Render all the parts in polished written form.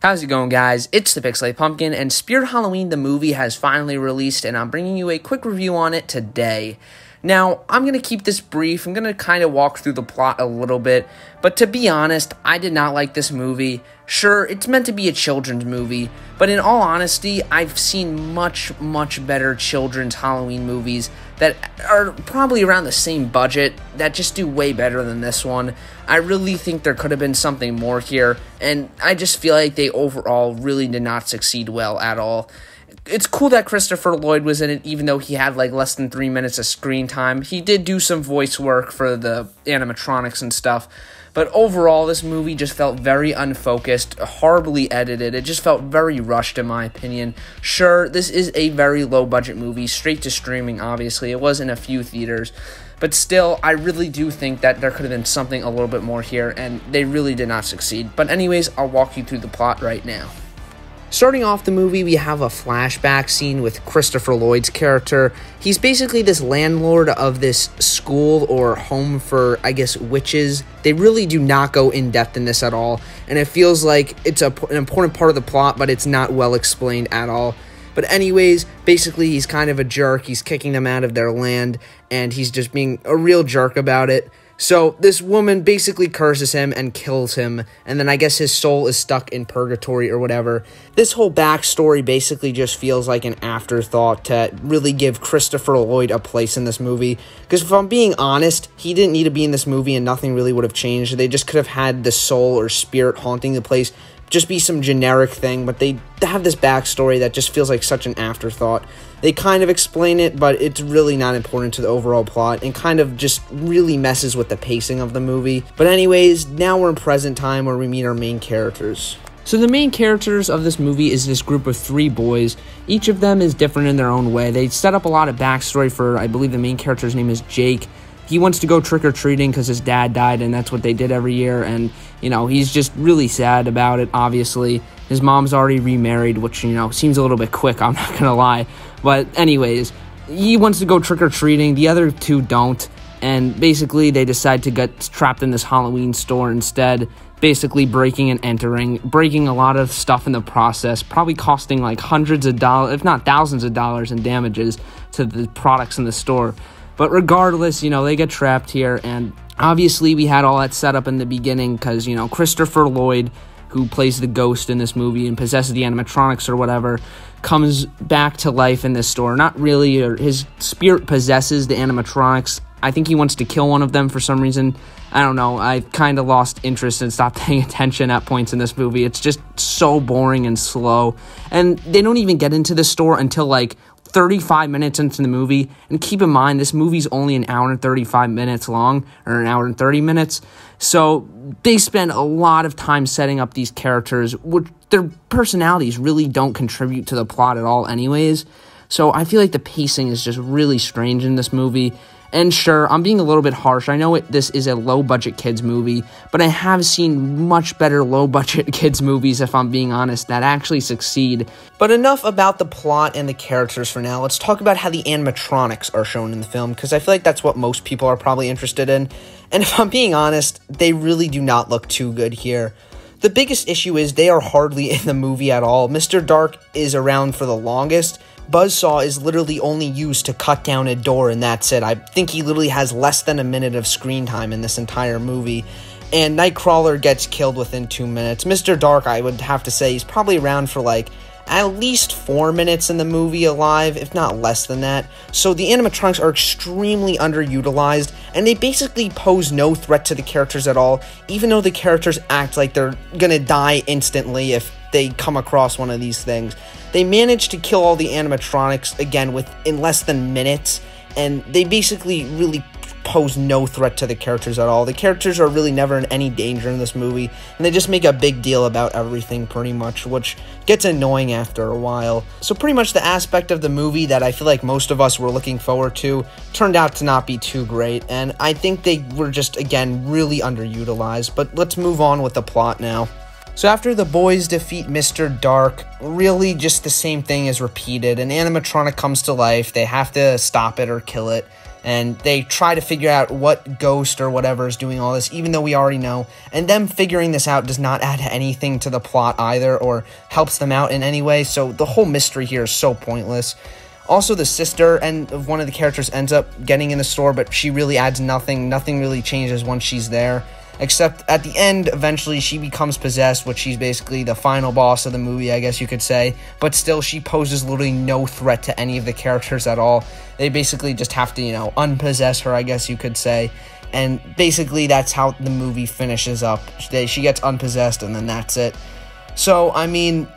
How's it going, guys? It's the Pixelated Pumpkin, and Spirit Halloween the movie has finally released, and I'm bringing you a quick review on it today. Now, I'm going to keep this brief. I'm going to kind of walk through the plot a little bit, but to be honest, I did not like this movie. Sure, it's meant to be a children's movie, but in all honesty, I've seen much better children's Halloween movies that are probably around the same budget that just do way better than this one. I really think there could have been something more here, and I just feel like they overall really did not succeed well at all. It's cool that Christopher Lloyd was in it, even though he had like less than 3 minutes of screen time. He did do some voice work for the animatronics and stuff, but overall this movie just felt very unfocused, horribly edited. It just felt very rushed in my opinion. Sure, this is a very low budget movie, straight to streaming obviously. It was in a few theaters, but still, I really do think that there could have been something a little bit more here, and they really did not succeed. But anyways, I'll walk you through the plot right now. Starting off the movie, we have a flashback scene with Christopher Lloyd's character. He's basically this landlord of this school or home for, I guess, witches. They really do not go in depth in this at all, and it feels like it's an important part of the plot, but it's not well explained at all. But anyways, basically he's kind of a jerk. He's kicking them out of their land, and he's just being a real jerk about it. So this woman basically curses him and kills him, and then I guess his soul is stuck in purgatory or whatever. This whole backstory basically just feels like an afterthought to really give Christopher Lloyd a place in this movie. Because if I'm being honest, he didn't need to be in this movie and nothing really would have changed. They just could have had the soul or spirit haunting the place just be some generic thing, but they have this backstory that just feels like such an afterthought. They kind of explain it, but it's really not important to the overall plot, and kind of just really messes with the pacing of the movie. But anyways, now we're in present time where we meet our main characters. So the main characters of this movie is this group of 3 boys. Each of them is different in their own way. They set up a lot of backstory for, I believe the main character's name is Jake. He wants to go trick-or-treating because his dad died, and that's what they did every year, and, you know, he's just really sad about it, obviously. His mom's already remarried, which, you know, seems a little bit quick, I'm not gonna lie. But anyways, he wants to go trick-or-treating, the other 2 don't, and basically they decide to get trapped in this Halloween store instead, basically breaking and entering, breaking a lot of stuff in the process, probably costing like hundreds of dollars, if not thousands of dollars in damages to the products in the store. But regardless, you know, they get trapped here, and obviously we had all that set up in the beginning because, you know, Christopher Lloyd, who plays the ghost in this movie and possesses the animatronics or whatever, comes back to life in this store. Not really, or his spirit possesses the animatronics. I think he wants to kill one of them for some reason. I don't know. I kind of lost interest and stopped paying attention at points in this movie. It's just so boring and slow. And they don't even get into the store until like 35 minutes into the movie, and keep in mind this movie's only an hour and 35 minutes long, or an hour and 30 minutes, so they spend a lot of time setting up these characters, which their personalities really don't contribute to the plot at all anyways. So I feel like the pacing is just really strange in this movie. And sure, I'm being a little bit harsh. I know this is a low-budget kids movie, but I have seen much better low-budget kids movies, if I'm being honest, that actually succeed. But enough about the plot and the characters for now. Let's talk about how the animatronics are shown in the film, because I feel like that's what most people are probably interested in. And if I'm being honest, they really do not look too good here. The biggest issue is they are hardly in the movie at all. Mr. Dark is around for the longest. Buzzsaw is literally only used to cut down a door, and that's it. I think he literally has less than a minute of screen time in this entire movie. And Nightcrawler gets killed within 2 minutes. Mr. Dark, I would have to say, he's probably around for like at least 4 minutes in the movie alive, if not less than that. So the animatronics are extremely underutilized, and they basically pose no threat to the characters at all, even though the characters act like they're gonna die instantly if they come across one of these things. They managed to kill all the animatronics, again, in less than minutes, and they basically really pose no threat to the characters at all. The characters are really never in any danger in this movie, and they just make a big deal about everything pretty much, which gets annoying after a while. So pretty much the aspect of the movie that I feel like most of us were looking forward to turned out to not be too great, and I think they were just, again, really underutilized. But let's move on with the plot now. So after the boys defeat Mr. Dark, really just the same thing is repeated. An animatronic comes to life, they have to stop it or kill it, and they try to figure out what ghost or whatever is doing all this, even though we already know, and them figuring this out does not add anything to the plot either, or helps them out in any way, so the whole mystery here is so pointless. Also, the sister of one of the characters ends up getting in the store, but she really adds nothing. Nothing really changes once she's there. Except at the end, eventually she becomes possessed, which she's basically the final boss of the movie, I guess you could say. But still, she poses literally no threat to any of the characters at all. They basically just have to, unpossess her, I guess you could say. And basically, that's how the movie finishes up. She gets unpossessed, and then that's it. So, I mean,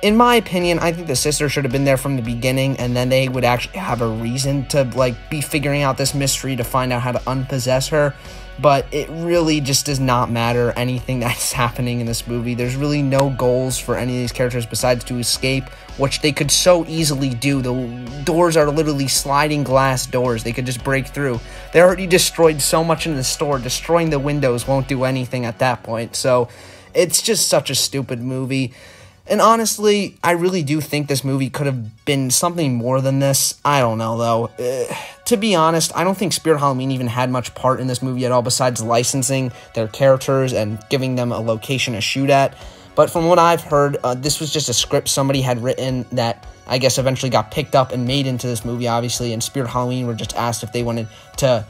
in my opinion, I think the sister should have been there from the beginning, and then they would actually have a reason to, be figuring out this mystery to find out how to unpossess her. But it really just does not matter anything that's happening in this movie. There's really no goals for any of these characters besides to escape, which they could so easily do. The doors are literally sliding glass doors. They could just break through. They already destroyed so much in the store. Destroying the windows won't do anything at that point. So it's just such a stupid movie. And honestly, I really do think this movie could have been something more than this. I don't know, though. To be honest, I don't think Spirit Halloween even had much part in this movie at all besides licensing their characters and giving them a location to shoot at. But from what I've heard, this was just a script somebody had written that I guess eventually got picked up and made into this movie, obviously, and Spirit Halloween were just asked if they wanted to,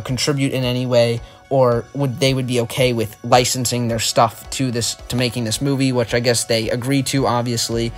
contribute in any way, or they would be okay with licensing their stuff to making this movie, which I guess they agreed to, obviously.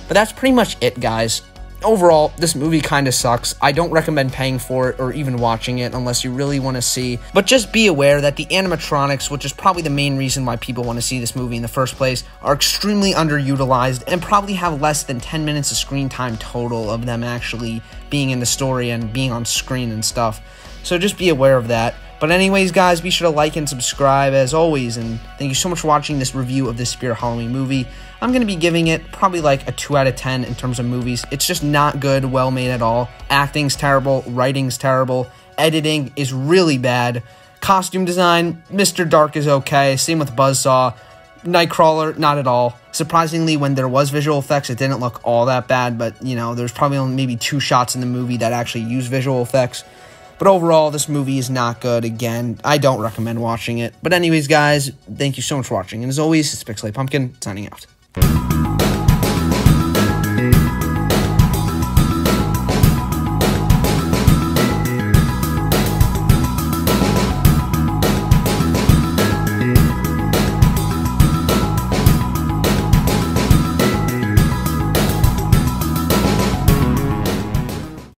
But that's pretty much it, guys. Overall, this movie kind of sucks. I don't recommend paying for it or even watching it unless you really want to see. But just be aware that the animatronics, which is probably the main reason why people want to see this movie in the first place, are extremely underutilized and probably have less than 10 minutes of screen time total of them actually being in the story and being on screen and stuff. So just be aware of that. But anyways, guys, be sure to like and subscribe as always, and thank you so much for watching this review of this Spirit Halloween movie. I'm going to be giving it probably like a 2 out of 10 in terms of movies. It's just not good, well made at all. Acting's terrible, writing's terrible, editing is really bad. Costume design, Mr. Dark is okay, same with Buzzsaw. Nightcrawler, not at all. Surprisingly, when there was visual effects, it didn't look all that bad, but, there's probably only maybe 2 shots in the movie that actually use visual effects. But overall, this movie is not good. Again, I don't recommend watching it. But anyways, guys, thank you so much for watching. And as always, it's Pixelated Pumpkin, signing out.